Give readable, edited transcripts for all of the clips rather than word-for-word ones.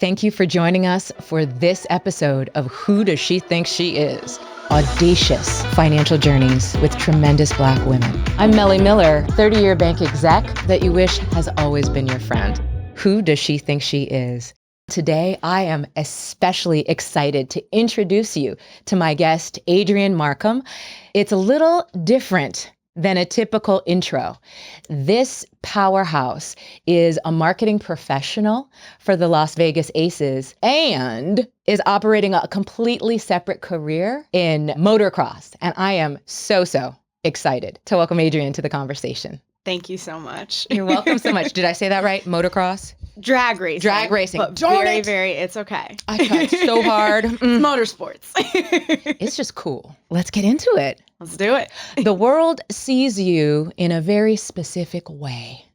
Thank you for joining us for this episode of Who Does She Think She Is? Audacious financial journeys with tremendous Black women. I'm Mele Miller, 30-year bank exec that you wish has always been your friend. Who does she think she is? Today, I am especially excited to introduce you to my guest, Adrienne Markham. It's a little different than a typical intro. This powerhouse is a marketing professional for the Las Vegas Aces and is operating a completely separate career in motocross. And I am so excited to welcome Adrienne to the conversation. Thank you so much. You're welcome so much. Did I say that right? Motocross? Drag racing. Drag racing. But Darn it. it's okay. I tried so hard. It's motorsports. It's just cool. Let's get into it. Let's do it. The world sees you in a very specific way.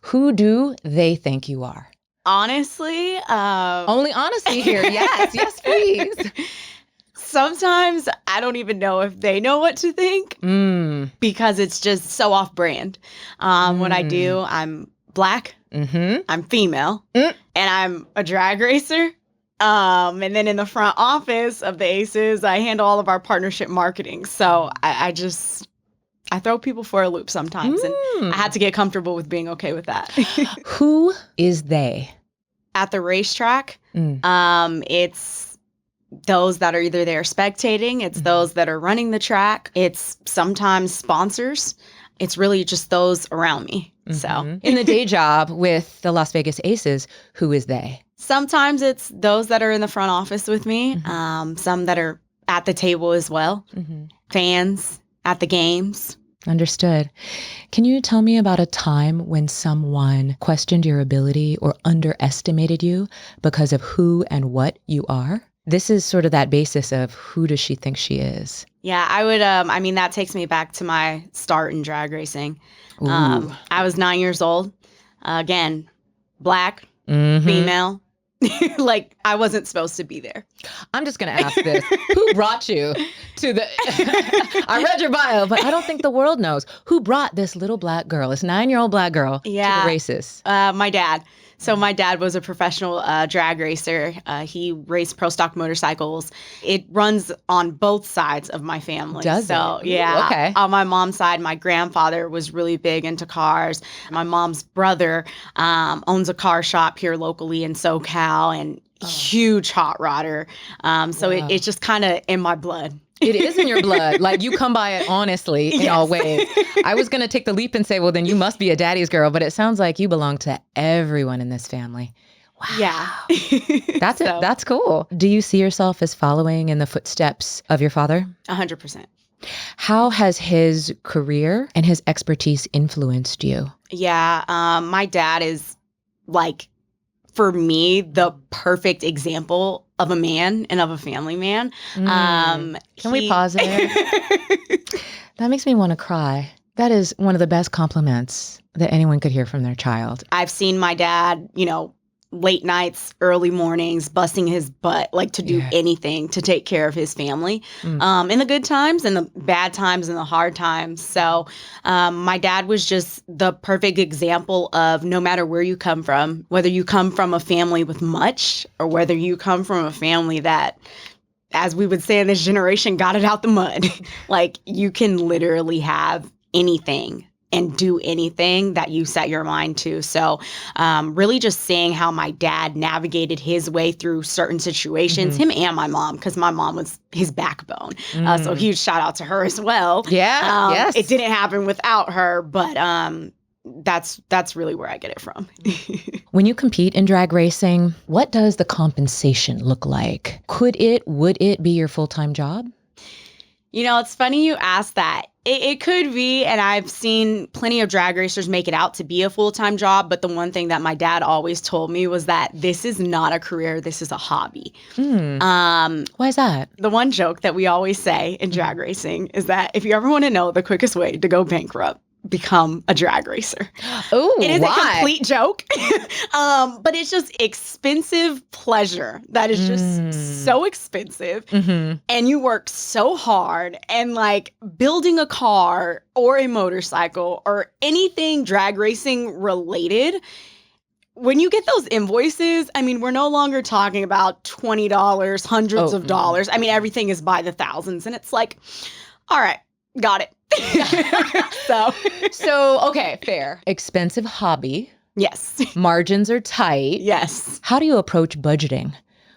Who do they think you are? Honestly, Only honesty here. Yes, please. Sometimes I don't even know if they know what to think because it's just so off brand. What I do, I'm Black, I'm female, and I'm a drag racer. And then in the front office of the Aces, I handle all of our partnership marketing. So I throw people for a loop sometimes. And I had to get comfortable with being okay with that. Who is they? At the racetrack, it's those that are either there spectating, it's those that are running the track, it's sometimes sponsors. It's really just those around me. So in the day job with the Las Vegas Aces, who is they? Sometimes it's those that are in the front office with me, some that are at the table as well, fans at the games. Understood. Can you tell me about a time when someone questioned your ability or underestimated you because of who and what you are? This is sort of that basis of who does she think she is? Yeah, I would, that takes me back to my start in drag racing. I was 9 years old. Again, Black, female. Like, I wasn't supposed to be there. I'm just going to ask this. Who brought you to the... I read your bio, but I don't think the world knows. Who brought this little Black girl, this 9-year-old Black girl, to the races? My dad. So my dad was a professional drag racer. He raced pro stock motorcycles. It runs on both sides of my family. Does so, it? Yeah. Okay. On my mom's side, my grandfather was really big into cars. My mom's brother owns a car shop here locally in SoCal and huge hot rodder. So it's just kind of in my blood. It is in your blood. Like, you come by it honestly in all ways. I was going to take the leap and say, well, then you must be a daddy's girl. But it sounds like you belong to everyone in this family. Wow. Yeah. That's it. That's cool. Do you see yourself as following in the footsteps of your father? 100%. How has his career and his expertise influenced you? Yeah. My dad is, like, for me, the perfect example of a man and of a family man. Can we pause there? That makes me want to cry. That is one of the best compliments that anyone could hear from their child. I've seen my dad, late nights, early mornings, busting his butt, like to do anything to take care of his family, in the good times and the bad times and the hard times. So my dad was just the perfect example of no matter where you come from, whether you come from a family with much or whether you come from a family that, as we would say in this generation, got it out the mud. Like, you can literally have anything and do anything that you set your mind to. So really just seeing how my dad navigated his way through certain situations, him and my mom, because my mom was his backbone. So huge shout out to her as well. Yeah, yes. It didn't happen without her, but that's really where I get it from. When you compete in drag racing, what does the compensation look like? Would it be your full-time job? It's funny you ask that. It could be, and I've seen plenty of drag racers make it out to be a full-time job, but the one thing that my dad always told me was that this is not a career, this is a hobby. Why is that? The one joke that we always say in drag racing is that if you ever want to know the quickest way to go bankrupt, become a drag racer. Oh, it is a complete joke, but it's just expensive pleasure that is just so expensive, and you work so hard, and like building a car or a motorcycle or anything drag racing related when you get those invoices, I mean, we're no longer talking about $20, hundreds of dollars. I mean, everything is by the thousands. And it's like, all right, got it. So, okay, fair. Expensive hobby. Yes. Margins are tight. Yes. How do you approach budgeting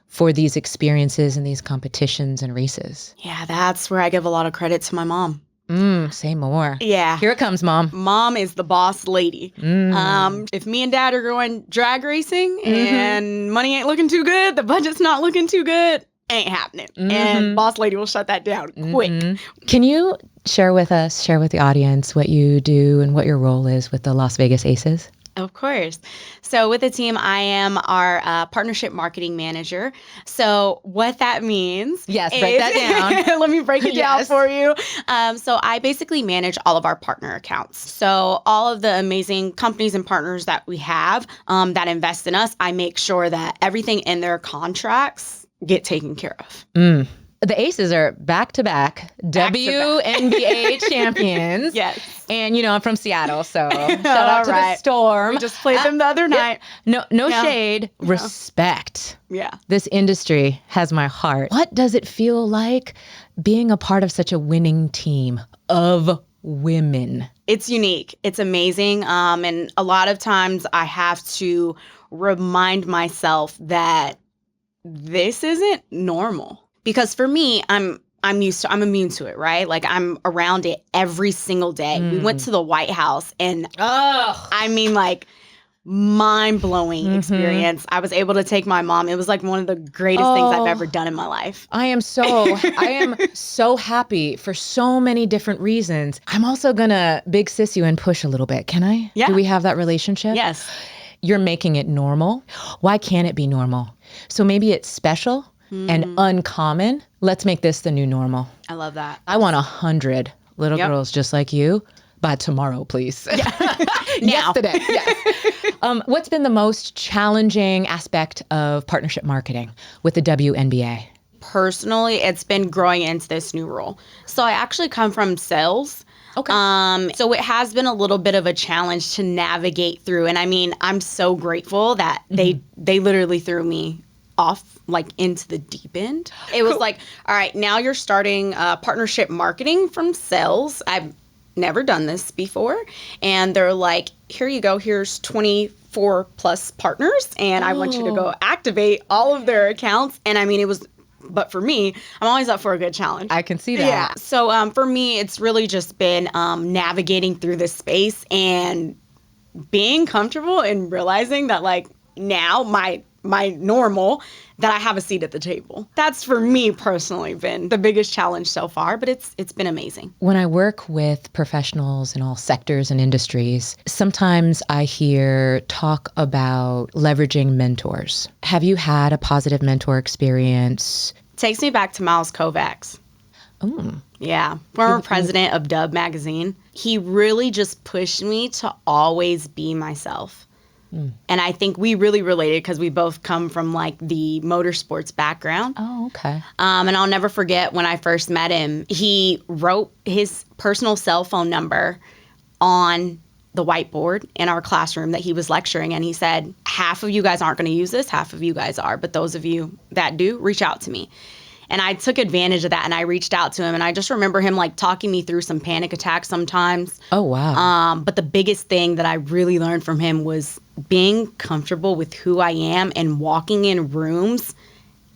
for these experiences and these competitions and races? Yeah, that's where I give a lot of credit to my mom. Say more. Yeah. Here it comes, Mom. Mom is the boss lady. If me and Dad are going drag racing and money ain't looking too good, the budget's not looking too good, ain't happening. And boss lady will shut that down quick. Can you share with the audience what you do and what your role is with the Las Vegas Aces? Of course. So with the team, I am our partnership marketing manager. So what that means break that down. Let me break it down for you. So I basically manage all of our partner accounts. So all of the amazing companies and partners that we have that invest in us, I make sure that everything in their contracts get taken care of. The Aces are back-to-back WNBA champions. Yes. And, I'm from Seattle, so shout out to the Storm. We just played them the other night. No shade. No. Respect. Yeah. This industry has my heart. What does it feel like being a part of such a winning team of women? It's unique. It's amazing. And a lot of times I have to remind myself that this isn't normal. Because for me, I'm immune to it, right? Like I'm around it every single day. We went to the White House and I mean like mind-blowing experience. I was able to take my mom. It was like one of the greatest things I've ever done in my life. I am so happy for so many different reasons. I'm also gonna big sis you and push a little bit. Can I? Yeah. Do we have that relationship? Yes. You're making it normal. Why can't it be normal? So maybe it's special and uncommon. Let's make this the new normal. I love that. I want 100 little girls just like you by tomorrow, please. Yeah. Yesterday. Yes. What's been the most challenging aspect of partnership marketing with the WNBA? Personally, it's been growing into this new role. So I actually come from sales. Okay. So it has been a little bit of a challenge to navigate through. And I mean, I'm so grateful that they literally threw me off like into the deep end. It was like, all right, now you're starting partnership marketing from sales. I've never done this before. And they're like, here you go. Here's 24 plus partners. And I want you to go activate all of their accounts. And I mean, but for me, I'm always up for a good challenge. I can see that. Yeah. So for me, it's really just been navigating through this space and being comfortable and realizing that like now my normal, that I have a seat at the table. That's for me personally been the biggest challenge so far, but it's been amazing. When I work with professionals in all sectors and industries, sometimes I hear talk about leveraging mentors. Have you had a positive mentor experience? Takes me back to Miles Kovacs. Yeah, former president of Dub magazine. He really just pushed me to always be myself. And I think we really related because we both come from like the motorsports background. Oh, okay. And I'll never forget when I first met him, he wrote his personal cell phone number on the whiteboard in our classroom that he was lecturing. And he said, half of you guys aren't going to use this, half of you guys are. But those of you that do, reach out to me. And I took advantage of that and I reached out to him. And I just remember him like talking me through some panic attacks sometimes. Oh, wow. But the biggest thing that I really learned from him was being comfortable with who I am and walking in rooms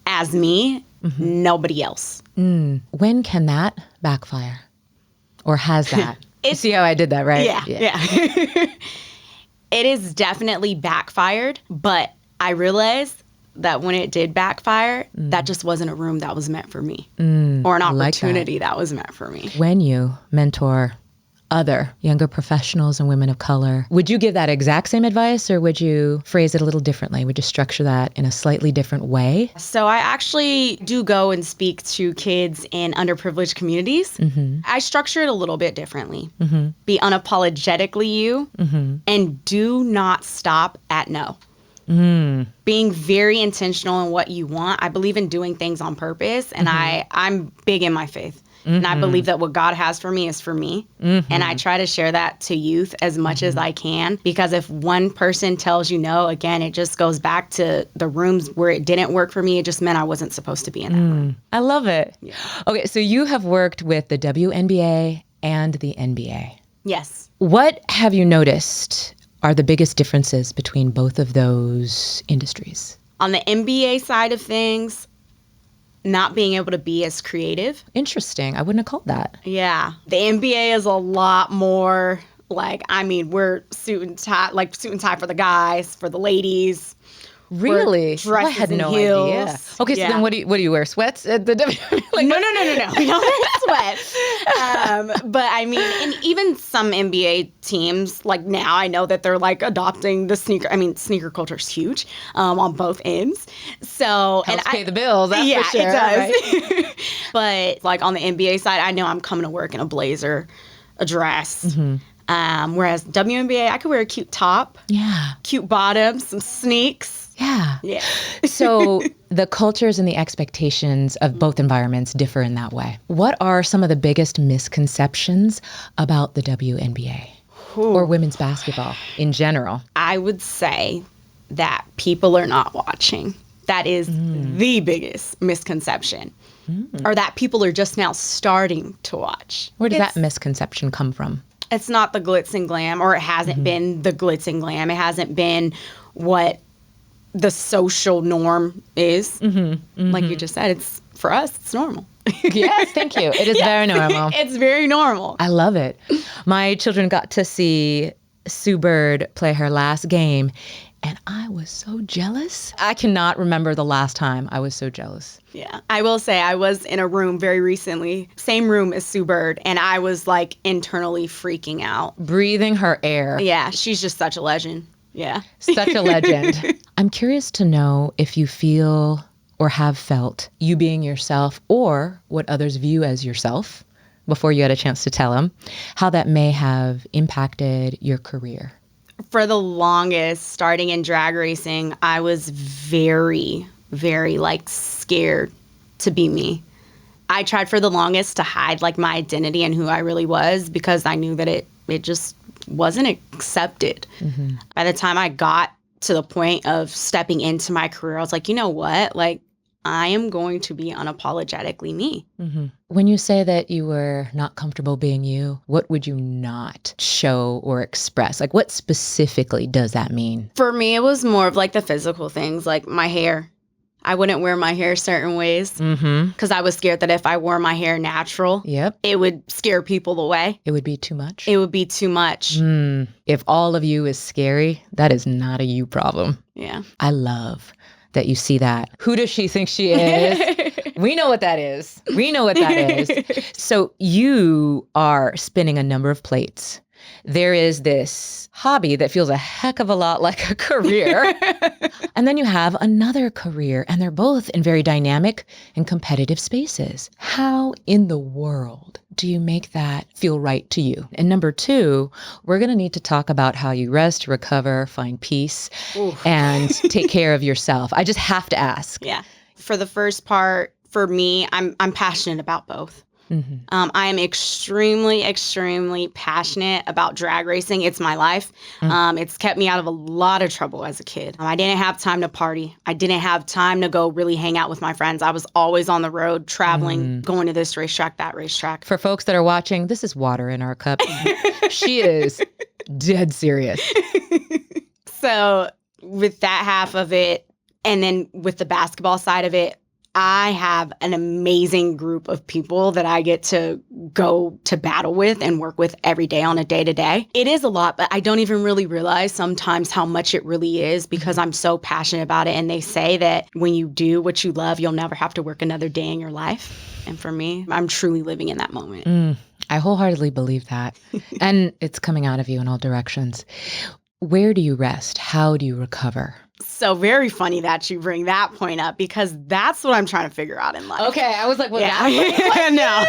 as me, nobody else. When can that backfire? Or has that? You see how I did that, right? Yeah. It is definitely backfired, but I realized that when it did backfire, that just wasn't a room that was meant for me or an opportunity that was meant for me. When you mentor other younger professionals and women of color, would you give that exact same advice or would you phrase it a little differently? Would you structure that in a slightly different way? So I actually do go and speak to kids in underprivileged communities. I structure it a little bit differently. Be unapologetically you and do not stop at no. Being very intentional in what you want. I believe in doing things on purpose, and I'm big in my faith. And I believe that what God has for me is for me. And I try to share that to youth as much as I can, because if one person tells you no, again, it just goes back to the rooms where it didn't work for me. It just meant I wasn't supposed to be in that room. I love it. Yeah. Okay, so you have worked with the WNBA and the NBA. Yes. What have you noticed are the biggest differences between both of those industries? On the NBA side of things, not being able to be as creative. Interesting. I wouldn't have called that. Yeah. The NBA is a lot more we're suit and tie for the guys, for the ladies. Really? Dresses I had and no heels. idea. Okay, so then what do you wear? Sweats at the WNBA? No. We don't wear sweats. But I mean, and even some NBA teams, like now I know that they're like adopting the sneaker culture is huge on both ends. So Helps pay the bills, that's for sure. It does. Right? But like on the NBA side, I know I'm coming to work in a blazer, a dress. Whereas WNBA, I could wear a cute top. Yeah. Cute bottoms, some sneaks. Yeah. So the cultures and the expectations of both environments differ in that way. What are some of the biggest misconceptions about the WNBA or women's basketball in general? I would say that people are not watching. That is the biggest misconception. Or that people are just now starting to watch. Where does that misconception come from? It's not the glitz and glam, or it hasn't been the glitz and glam. It hasn't been what the social norm is. Like you just said, it's for us, it's normal. Yes, thank you. It is very normal. It's very normal. I love it. My children got to see Sue Bird play her last game, and I was so jealous. I cannot remember the last time I was so jealous. Yeah. I will say I was in a room very recently, same room as Sue Bird, and I was like internally freaking out. Breathing her air. Yeah, she's just such a legend. Yeah. Such a legend. I'm curious to know if you feel or have felt you being yourself, or what others view as yourself, before you had a chance to tell them, how that may have impacted your career. For the longest, starting in drag racing, I was very, very scared to be me. I tried for the longest to hide my identity and who I really was, because I knew that it just wasn't accepted. By the time I got to the point of stepping into my career, I was like, you know what? I am going to be unapologetically me. When you say that you were not comfortable being you, what would you not show or express? What specifically does that mean? For me, it was more of the physical things, like my hair. I wouldn't wear my hair certain ways because I was scared that if I wore my hair natural, it would scare people away. It would be too much? It would be too much. If all of you is scary, that is not a you problem. Yeah. I love that you see that. Who does she think she is? We know what that is. So you are spinning a number of plates. There is this hobby that feels a heck of a lot like a career. And then you have another career, and they're both in very dynamic and competitive spaces. How in the world do you make that feel right to you? And number two, we're going to need to talk about how you rest, recover, find peace, and take care of yourself. I just have to ask. Yeah. For the first part, for me, I'm passionate about both. I am extremely, extremely passionate about drag racing. It's my life. It's kept me out of a lot of trouble as a kid. I didn't have time to party. I didn't have time to go really hang out with my friends. I was always on the road, traveling, going to this racetrack, that racetrack. For folks that are watching, this is water in our cup. She is dead serious. So with that half of it, and then with the basketball side of it, I have an amazing group of people that I get to go to battle with and work with every day on a day-to-day. It is a lot, but I don't even really realize sometimes how much it really is, because I'm so passionate about it. And they say that when you do what you love, you'll never have to work another day in your life. And for me, I'm truly living in that moment. I wholeheartedly believe that. And it's coming out of you in all directions. Where do you rest? How do you recover? So very funny that you bring that point up, because that's what I'm trying to figure out in life. Okay, I was like, well, no.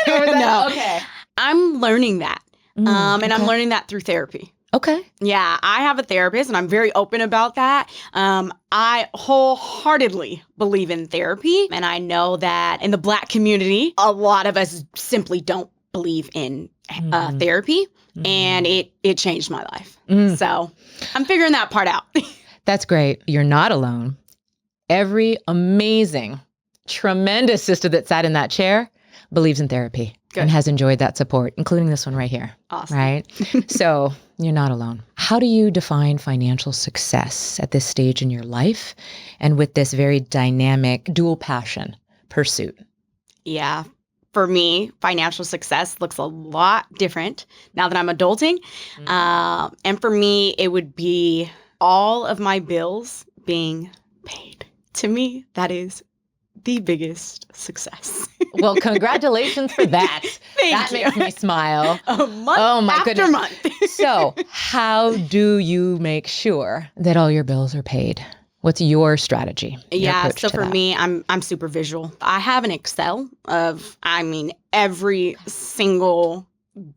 Okay. I'm learning that. And I'm learning that through therapy. Okay. Yeah, I have a therapist and I'm very open about that. I wholeheartedly believe in therapy. And I know that in the Black community, a lot of us simply don't believe in therapy. And it changed my life. So I'm figuring that part out. That's great. You're not alone. Every amazing, tremendous sister that sat in that chair believes in therapy. Good. And has enjoyed that support, including this one right here. Awesome. Right? So you're not alone. How do you define financial success at this stage in your life and with this very dynamic dual passion pursuit? Yeah. For me, financial success looks a lot different now that I'm adulting. And for me, it would be all of my bills being paid. To me, that is the biggest success. Well, congratulations for that. Thank you. Makes me smile. Month after month. So how do you make sure that all your bills are paid? What's your strategy? Yeah, so for me, I'm super visual. I have an Excel of, every single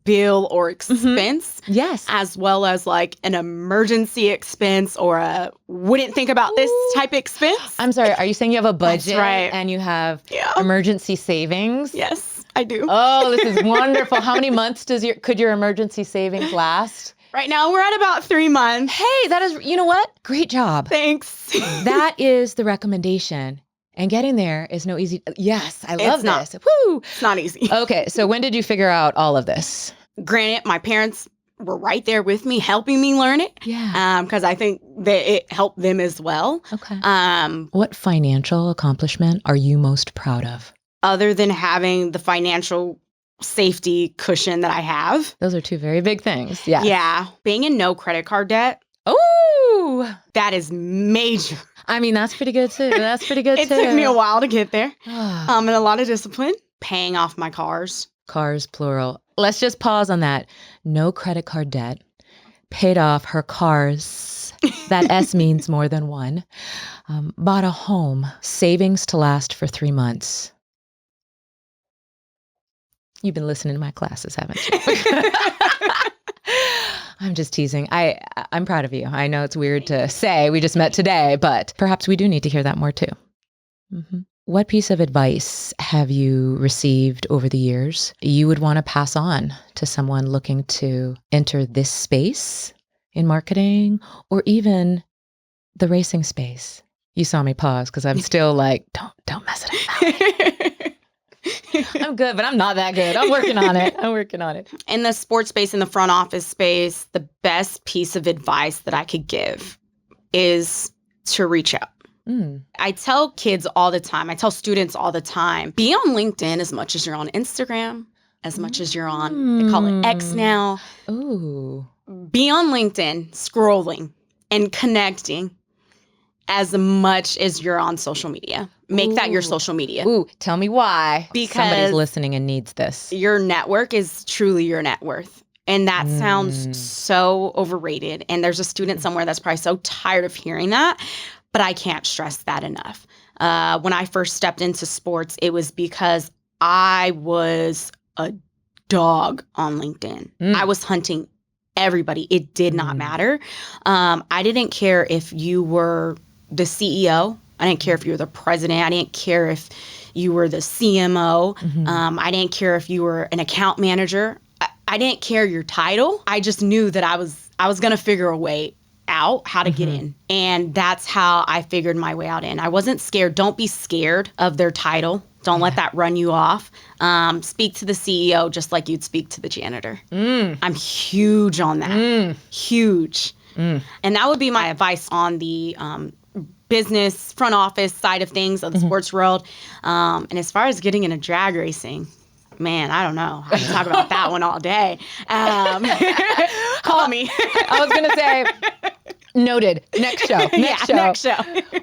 bill or expense. Yes. As well as like an emergency expense or a wouldn't think about this type of expense. I'm sorry, are you saying you have a budget? That's right. And you have emergency savings? Yes, I do. Oh, this is wonderful. How many months could your emergency savings last? Right now, we're at about 3 months. Hey, that is, you know what? Great job. Thanks. That is the recommendation. And getting there is no easy. Yes, I love this. Woo! It's not easy. Okay, so when did you figure out all of this? Granted, my parents were right there with me, helping me learn it. Yeah. Because I think that it helped them as well. Okay. What financial accomplishment are you most proud of? Other than having the financial safety cushion that I have. Those are two very big things. Yeah. Yeah. Being in no credit card debt. Oh, that is major. That's pretty good too. It took me a while to get there. And a lot of discipline. Paying off my cars. Cars, plural. Let's just pause on that. No credit card debt. Paid off her cars. That S means more than one. Bought a home. Savings to last for 3 months. You've been listening to my classes, haven't you? I'm just teasing. I'm proud of you. I know it's weird to say we just met today, but perhaps we do need to hear that more too. Mm-hmm. What piece of advice have you received over the years you would want to pass on to someone looking to enter this space in marketing or even the racing space? You saw me pause because I'm still like, don't mess it up. I'm good, but I'm not that good. I'm working on it. In the sports space, in the front office space, the best piece of advice that I could give is to reach out. I tell kids all the time, I tell students all the time, be on LinkedIn as much as you're on Instagram, as much as you're on, they call it X now. Ooh. Be on LinkedIn, scrolling and connecting as much as you're on social media. Make that your social media. Ooh, tell me why. Because somebody's listening and needs this. Your network is truly your net worth. And that sounds so overrated. And there's a student somewhere that's probably so tired of hearing that. But I can't stress that enough. When I first stepped into sports, it was because I was a dog on LinkedIn. I was hunting everybody. It did not matter. I didn't care if you were the CEO. I didn't care if you were the president. I didn't care if you were the CMO. I didn't care if you were an account manager. I didn't care your title. I just knew that I was going to figure a way out how to get in. And that's how I figured my way out in. I wasn't scared. Don't be scared of their title. Don't let that run you off. Speak to the CEO just like you'd speak to the janitor. I'm huge on that. Huge. And that would be my advice on the business front office side of things of the sports world. And as far as getting into drag racing, man, I don't know. I can talk about that one all day. Call me. I was going to say, noted. Next show. Next show.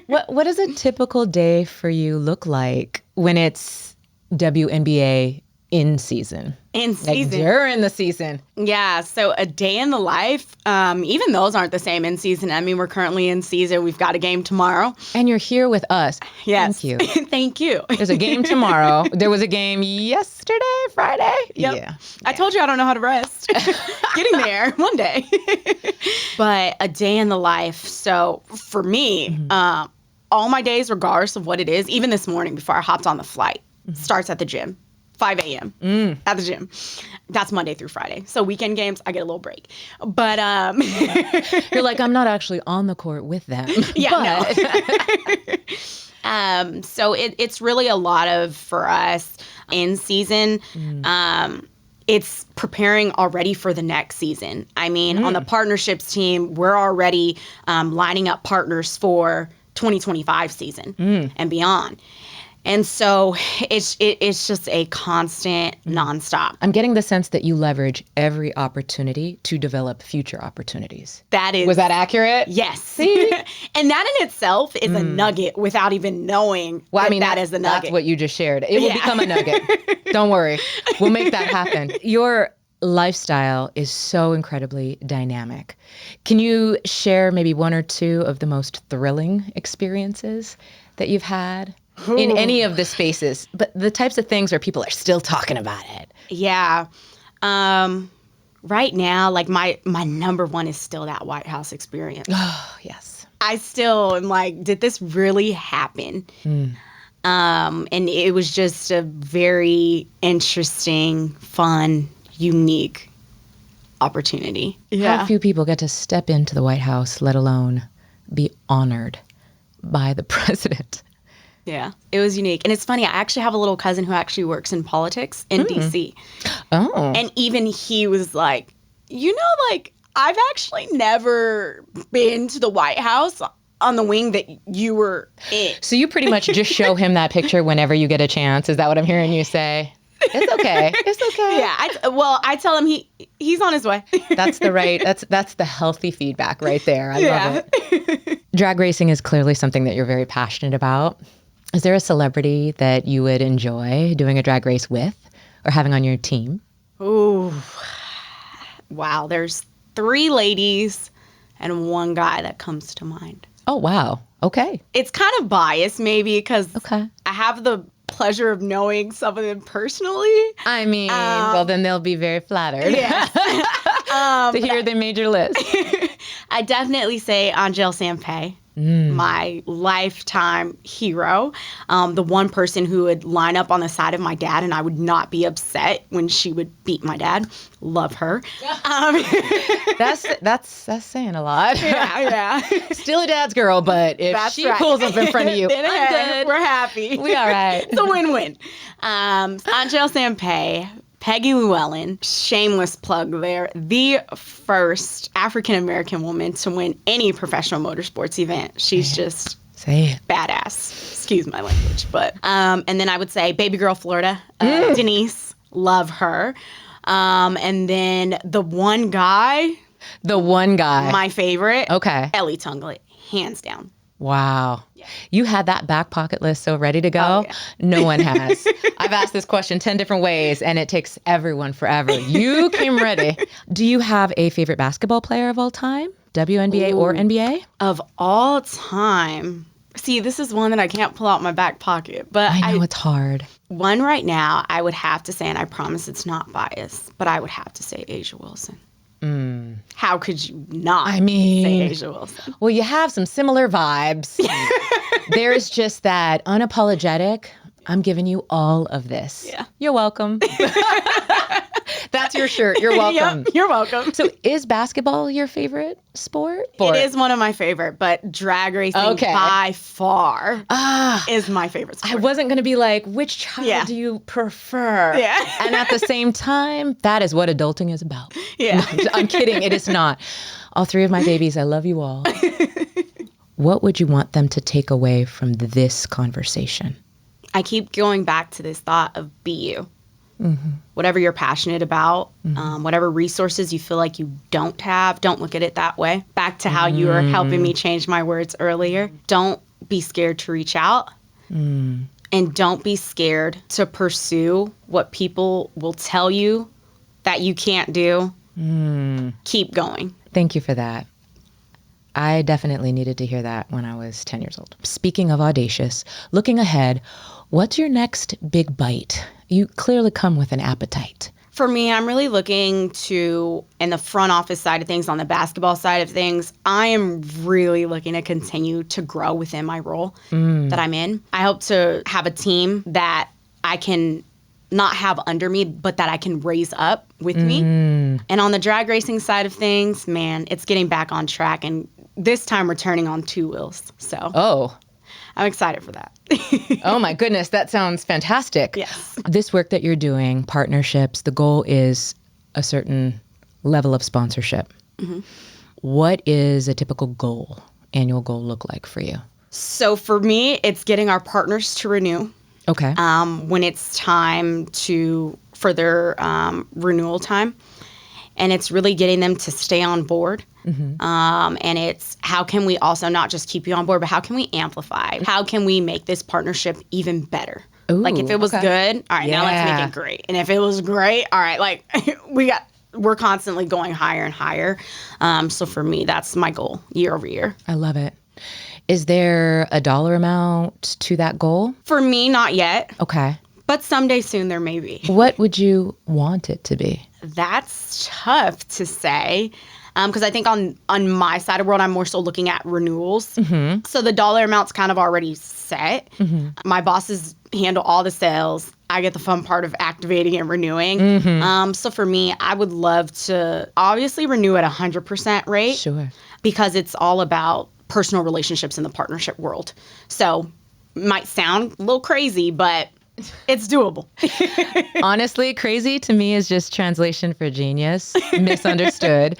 What does a typical day for you look like when it's WNBA in season? In Like season. during the season. Yeah. So a day in the life, even those aren't the same in season. I mean, we're currently in season. We've got a game tomorrow. And you're here with us. Yes. Thank you. Thank you. There's a game tomorrow. There was a game yesterday, Friday. Yep. Yeah. I told you I don't know how to rest. Getting there one day. But a day in the life. So for me, all my days, regardless of what it is, even this morning before I hopped on the flight, starts at the gym. 5 a.m. At the gym. That's Monday through Friday. So weekend games, I get a little break. But You're like, I'm not actually on the court with them. Yeah, no. So it's really a lot of, for us, in season. It's preparing already for the next season. I mean, on the partnerships team, we're already lining up partners for 2025 season and beyond. And so it's just a constant, nonstop. I'm getting the sense that you leverage every opportunity to develop future opportunities. That is. Was that accurate? Yes. See? And that in itself is a nugget without even knowing that is the nugget. That's what you just shared. It will become a nugget. Don't worry. We'll make that happen. Your lifestyle is so incredibly dynamic. Can you share maybe one or two of the most thrilling experiences that you've had? In any of the spaces, but the types of things where people are still talking about it. Yeah. Right now, like my number one is still that White House experience. Oh, yes. I still am like, did this really happen? And it was just a very interesting, fun, unique opportunity. How few people get to step into the White House, let alone be honored by the president. Yeah, it was unique. And it's funny, I actually have a little cousin who actually works in politics in D.C. Oh. And even he was like, like, I've actually never been to the White House on the wing that you were in. So you pretty much just show him that picture whenever you get a chance. Is that what I'm hearing you say? It's okay. It's okay. Yeah. I tell him he's on his way. That's the healthy feedback right there. I love it. Drag racing is clearly something that you're very passionate about. Is there a celebrity that you would enjoy doing a drag race with or having on your team? Ooh. Wow. There's 3 ladies and 1 guy that comes to mind. Oh, wow. Okay. It's kind of biased maybe because I have the pleasure of knowing some of them personally. I mean, well, then they'll be very flattered to hear they made your list. I definitely say Angel Sampey. My lifetime hero. The one person who would line up on the side of my dad and I would not be upset when she would beat my dad. Love her. That's saying a lot. Yeah. Still a dad's girl, but if she pulls up in front of you, I'm good. We're happy. We all right. It's a win-win. Angel Sampey, Peggy Llewellyn, shameless plug there, the first African-American woman to win any professional motorsports event. She's just badass. Excuse my language. But and then I would say Baby Girl Florida, Denise, love her. And then the one guy, my favorite, Ellie Tunglet, hands down. Wow. Yeah. You had that back pocket list so ready to go. Oh, yeah. No one has. I've asked this question 10 different ways and it takes everyone forever. You came ready. Do you have a favorite basketball player of all time? WNBA or NBA? Of all time. See, this is one that I can't pull out my back pocket, but I know it's hard. One right now, I would have to say, and I promise it's not biased, but I would have to say Asia Wilson. How could you not say Asia Wilson? Well, you have some similar vibes. There's just that unapologetic, I'm giving you all of this. Yeah. You're welcome. That's your shirt. You're welcome. Yep, you're welcome. So is basketball your favorite sport? It is one of my favorite, but drag racing by far is my favorite sport. I wasn't going to be like, which child do you prefer? Yeah. And at the same time, that is what adulting is about. Yeah. No, I'm kidding. It is not. All 3 of my babies, I love you all. What would you want them to take away from this conversation? I keep going back to this thought of be you. Mm-hmm. Whatever you're passionate about, whatever resources you feel like you don't have, don't look at it that way. Back to how you were helping me change my words earlier. Don't be scared to reach out. And don't be scared to pursue what people will tell you that you can't do. Keep going. Thank you for that. I definitely needed to hear that when I was 10 years old. Speaking of audacious, looking ahead, what's your next big bite? You clearly come with an appetite. For me, I'm really looking to, in the front office side of things, on the basketball side of things, I am really looking to continue to grow within my role that I'm in. I hope to have a team that I can not have under me, but that I can raise up with me. And on the drag racing side of things, man, it's getting back on track, and this time we're turning on 2 wheels. So I'm excited for that. Oh my goodness, that sounds fantastic. Yes. This work that you're doing, partnerships, the goal is a certain level of sponsorship. What is a typical goal, annual goal look like for you? So for me, it's getting our partners to renew. Okay. When it's time for their renewal time. And it's really getting them to stay on board. And it's how can we also not just keep you on board, but how can we amplify? How can we make this partnership even better? Ooh, like if it was good, all right, now let's make it great. And if it was great, all right, like we're constantly going higher and higher. So for me, that's my goal year over year. I love it. Is there a dollar amount to that goal? For me, not yet. Okay. But someday soon there may be. What would you want it to be? That's tough to say. Because I think on my side of the world, I'm more so looking at renewals. So the dollar amount's kind of already set. My bosses handle all the sales. I get the fun part of activating and renewing. So for me, I would love to obviously renew at 100% rate. Sure. Because it's all about personal relationships in the partnership world. So might sound a little crazy, but it's doable. Honestly, crazy to me is just translation for genius, misunderstood.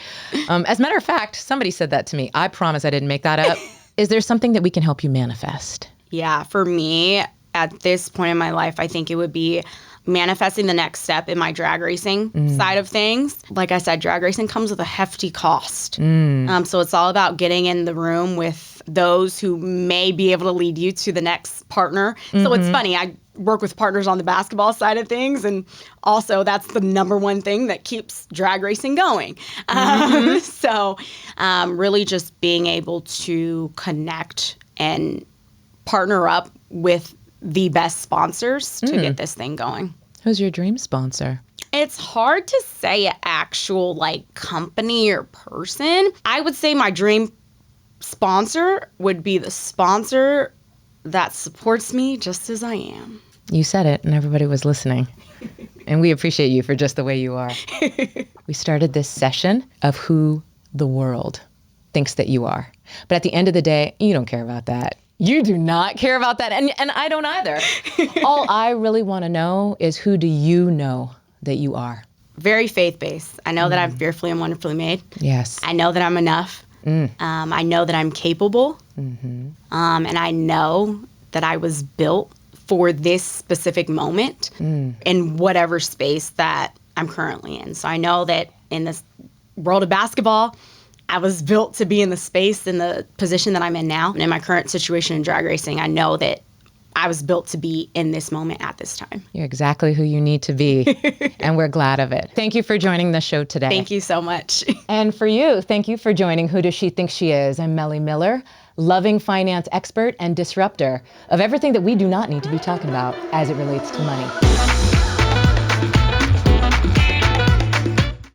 As a matter of fact, somebody said that to me. I promise I didn't make that up. Is there something that we can help you manifest? Yeah, for me, at this point in my life, I think it would be manifesting the next step in my drag racing side of things. Like I said, drag racing comes with a hefty cost. So it's all about getting in the room with those who may be able to lead you to the next partner. So it's funny, I work with partners on the basketball side of things, and also that's the number one thing that keeps drag racing going. So really just being able to connect and partner up with the best sponsors to get this thing going. Who's your dream sponsor? It's hard to say an actual company or person. I would say my dream sponsor would be the sponsor that supports me just as I am. You said it and everybody was listening. And we appreciate you for just the way you are. We started this session of who the world thinks that you are. But at the end of the day, you don't care about that. You do not care about that. And I don't either. All I really want to know is, who do you know that you are? Very faith-based. I know that I'm fearfully and wonderfully made. Yes. I know that I'm enough. I know that I'm capable. And I know that I was built for this specific moment in whatever space that I'm currently in. So I know that in this world of basketball, I was built to be in the space, in the position that I'm in now. And in my current situation in drag racing, I know that I was built to be in this moment at this time. You're exactly who you need to be. And we're glad of it. Thank you for joining the show today. Thank you so much. And for you, thank you for joining Who Does She Think She Is? I'm Mele Miller, loving finance expert and disruptor of everything that we do not need to be talking about as it relates to money.